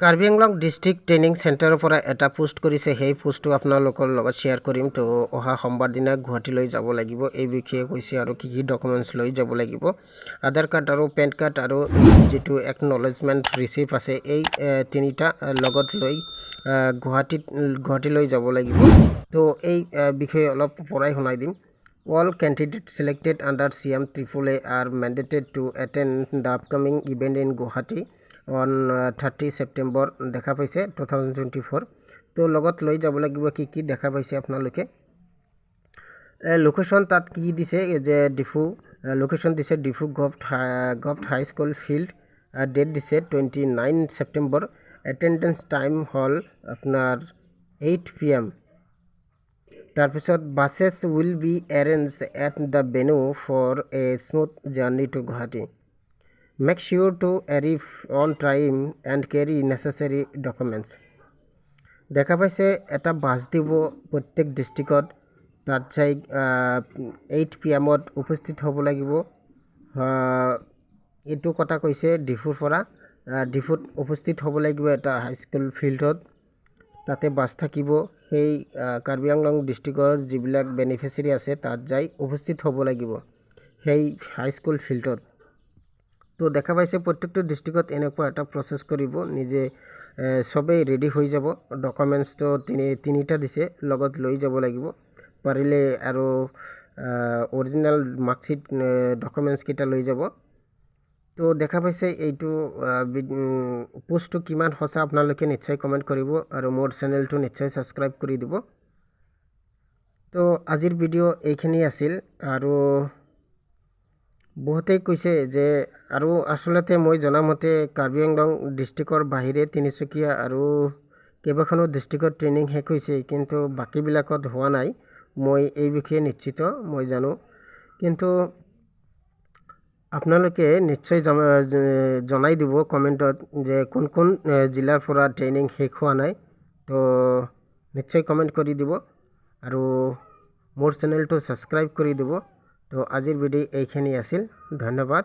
Karbi Anglong district training চেণ্টাৰৰ পৰা এটা পোষ্ট কৰিছে। সেই পোষ্টটো আপোনালোকৰ লগত শ্বেয়াৰ কৰিম। তো অহা সোমবাৰ দিনা গুৱাহাটীলৈ যাব লাগিব, এই বিষয়ে কৈছে আৰু কি কি ডকুমেণ্টছ লৈ যাব লাগিব। আধাৰ কাৰ্ড আৰু পেন কাৰ্ড আৰু যিটো একনলেজমেণ্ট ৰিচিপ্ট আছে, এই তিনিটা লগত লৈ গুৱাহাটীলৈ যাব লাগিব। তো এই বিষয়ে অলপ পৰাই শুনাই দিম। All candidates selected under CM AAA are mandated to attend the upcoming event in Guwahati on 30 September দেখা পাইছে 2024। তো লগত লৈ যাব লাগিব কি কি দেখা পাইছে আপোনালোকে। লোকেশ্যন তাত কি দিছে যে ডিফু লোকেশ্যন দিছে ডিফু গভট হাই স্কুল ফিল্ড। ডেট দিছে 29 September। এটেণ্ডেঞ্চ টাইম হ'ল আপোনাৰ 8 PM। তাৰপিছত buses will be arranged at the venue for a smooth journey to Guwahati. Make sure to arrive on time and carry necessary documents. দেখা পাইছে এটা bus দিব প্ৰত্যেক ডিষ্ট্ৰিক্টত। তাত যাই 8 PM উপস্থিত হ'ব লাগিব। এইটো কথা কৈছে ডিফুৰ পৰা। ডিফুত উপস্থিত হ'ব লাগিব এটা হাইস্কুল ফিল্ডত। তাতে বাছ থাকিব। সেই কাৰ্বি আংলং ডিষ্ট্ৰিক্টৰ যিবিলাক বেনিফিচিয়াৰী আছে তাত যাই উপস্থিত হ'ব লাগিব সেই হাইস্কুল ফিল্ডত। তো দেখা পাইছে প্ৰত্যেকটো ডিষ্ট্ৰিক্টত এনেকুৱা এটা প্ৰচেছ কৰিব। নিজে চবেই ৰেডি হৈ যাব। ডকুমেণ্টছটো তিনিটা দিছে, লগত লৈ যাব লাগিব। পাৰিলে আৰু অৰিজিনেল মাৰ্কশ্বিট ডকুমেণ্টছকেইটা লৈ যাব। তো দেখা পাইছে এইটো পোষ্টটো কিমান সঁচা আপোনালোকে নিশ্চয় কমেণ্ট কৰিব আৰু মোৰ চেনেলটো নিশ্চয় ছাবস্ক্ৰাইব কৰি দিব। তো আজিৰ ভিডিঅ' এইখিনি আছিল। আৰু বহুতেই কৈছে যে আৰু আচলতে মই জনামতে কাৰ্বি আংলং ডিষ্ট্ৰিক্টৰ বাহিৰে তিনিচুকীয়া আৰু কেইবাখনো ডিষ্ট্ৰিক্টত ট্ৰেইনিং শেষ হৈছে, কিন্তু বাকীবিলাকত হোৱা নাই। মই এই বিষয়ে নিশ্চিত, মই জানো। কিন্তু আপোনালোকে নিশ্চয় জনাই দিব কমেণ্টত যে কোন কোন জিলাৰ পৰা ট্ৰেইনিং শেষ হোৱা নাই। তো নিশ্চয় কমেণ্ট কৰি দিব আৰু মোৰ চেনেলটো ছাবস্ক্ৰাইব কৰি দিব। তো আজিৰ ভিডিঅ' এইখিনি আছিল। ধন্যবাদ।